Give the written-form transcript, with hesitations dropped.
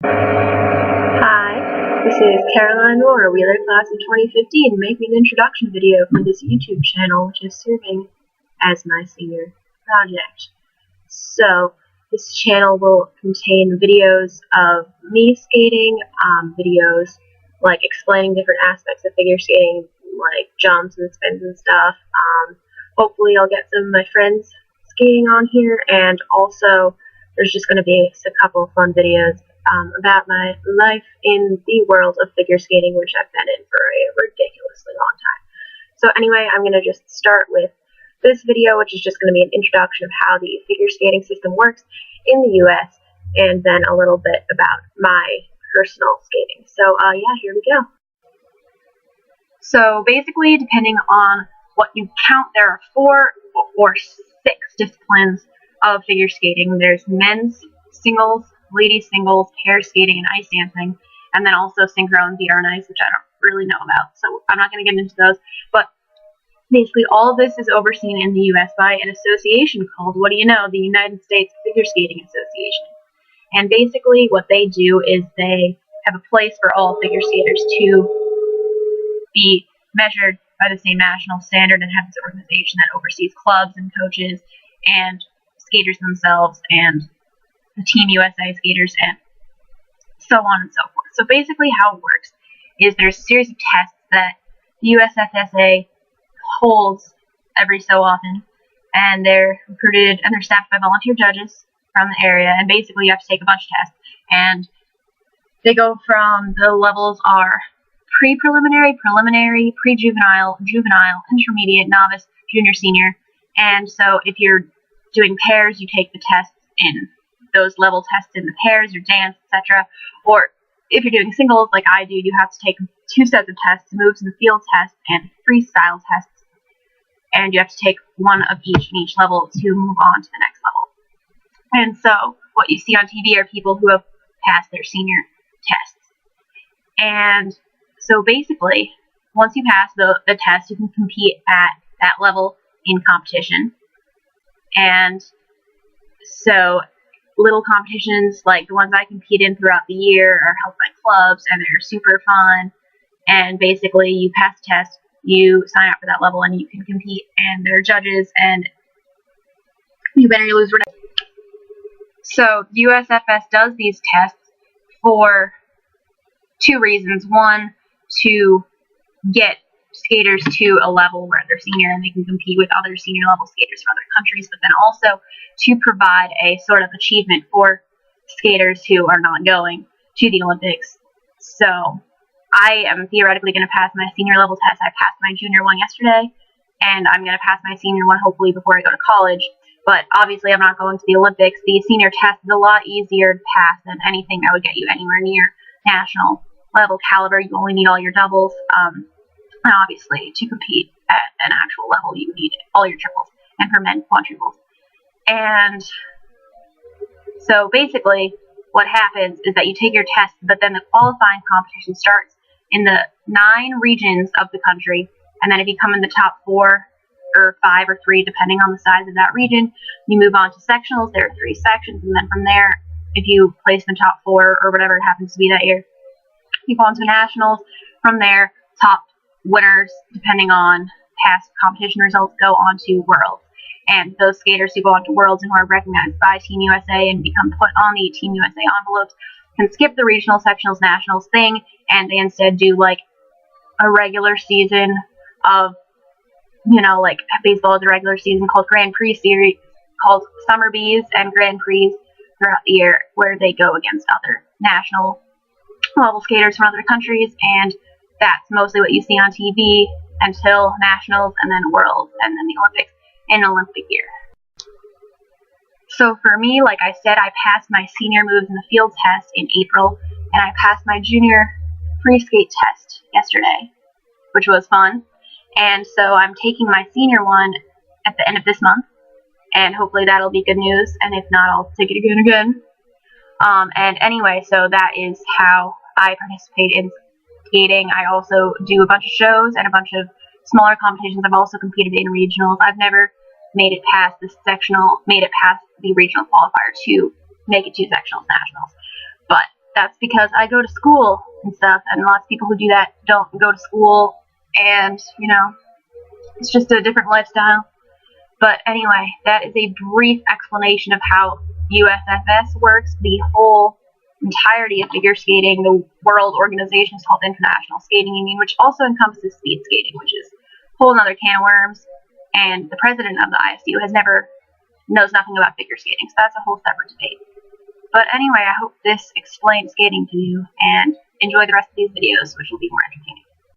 Hi, this is Caroline Moore, Wheeler Class of 2015, making an introduction video for this YouTube channel, which is serving as my senior project. So, this channel will contain videos of me skating, videos like explaining different aspects of figure skating, like jumps and spins and stuff. Hopefully I'll get some of my friends skating on here, and also there's just going to be a couple of fun videos about my life in the world of figure skating, which I've been in for a ridiculously long time. So anyway, I'm going to just start with this video, which is just going to be an introduction of how the figure skating system works in the US, and then a little bit about my personal skating. So yeah, here we go. So basically, depending on what you count, there are 4 or 6 disciplines of figure skating. There's men's singles, ladies singles, pair skating, and ice dancing, and then also synchro and theater on ice, which I don't really know about, so I'm not going to get into those. But basically, all of this is overseen in the U.S. by an association called, what do you know, the United States Figure Skating Association. And basically, what they do is they have a place for all figure skaters to be measured by the same national standard, and have this organization that oversees clubs and coaches and skaters themselves and the Team USA skaters and so on and so forth. So basically how it works is there's a series of tests that the USFSA holds every so often, and they're recruited and they're staffed by volunteer judges from the area, and basically you have to take a bunch of tests, and they go from, the levels are pre-preliminary, preliminary, pre-juvenile, juvenile, intermediate, novice, junior, senior. And so if you're doing pairs, you take the tests in those level tests in the pairs, your dance, etc. Or if you're doing singles like I do, you have to take 2 sets of tests, moves in the field test and freestyle tests, and you have to take one of each in each level to move on to the next level. And so what you see on TV are people who have passed their senior tests. And so basically, once you pass the test, you can compete at that level in competition. And so little competitions like the ones I compete in throughout the year are held by clubs, and they're super fun. And basically, you pass the test, you sign up for that level, and you can compete. And there are judges, and you win or you lose. So USFS does these tests for 2 reasons. One, to get skaters to a level where they're senior and they can compete with other senior level skaters from other countries, but then also to provide a sort of achievement for skaters who are not going to the Olympics. So I am theoretically going to pass my senior level test. I passed my junior one yesterday, and I'm going to pass my senior one hopefully before I go to college. But obviously I'm not going to the Olympics. The senior test is a lot easier to pass than anything that would get you anywhere near national level caliber. You only need all your doubles, and obviously to compete at an actual level you need all your triples, and for men, quadruples. And so basically what happens is that you take your test, but then the qualifying competition starts in the 9 regions of the country, and then if you come in the top 4 or 5 or 3 depending on the size of that region, you move on to sectionals. There are 3 sections, and then from there, if you place in the top 4 or whatever it happens to be that year, you go on to nationals. From there, top winners, depending on past competition results, go on to worlds. And those skaters who go on to worlds and who are recognized by Team USA and become put on the Team USA envelopes can skip the regional, sectionals, nationals thing, and they instead do like a regular season of, you know, like baseball is a regular season called Grand Prix series, called Summer Bees and Grand Prix throughout the year, where they go against other national level skaters from other countries, and that's mostly what you see on TV until nationals, and then worlds, and then the Olympics in an Olympic year. So for me, like I said, I passed my senior moves in the field test in April, and I passed my junior free skate test yesterday, which was fun. And so I'm taking my senior one at the end of this month, and hopefully that'll be good news, and if not, I'll take it again. And anyway, so that is how I participate in skating. I also do a bunch of shows and a bunch of smaller competitions. I've also competed in regionals. I've never made it past the regional qualifier to make it to sectionals, nationals. But that's because I go to school and stuff, and lots of people who do that don't go to school, and, you know, it's just a different lifestyle. But anyway, that is a brief explanation of how USFS works. The whole entirety of figure skating, the world organization is called International Skating Union, which also encompasses speed skating, which is a whole other can of worms. And the president of the ISU knows nothing about figure skating, so that's a whole separate debate. But anyway, I hope this explained skating to you, and enjoy the rest of these videos, which will be more entertaining.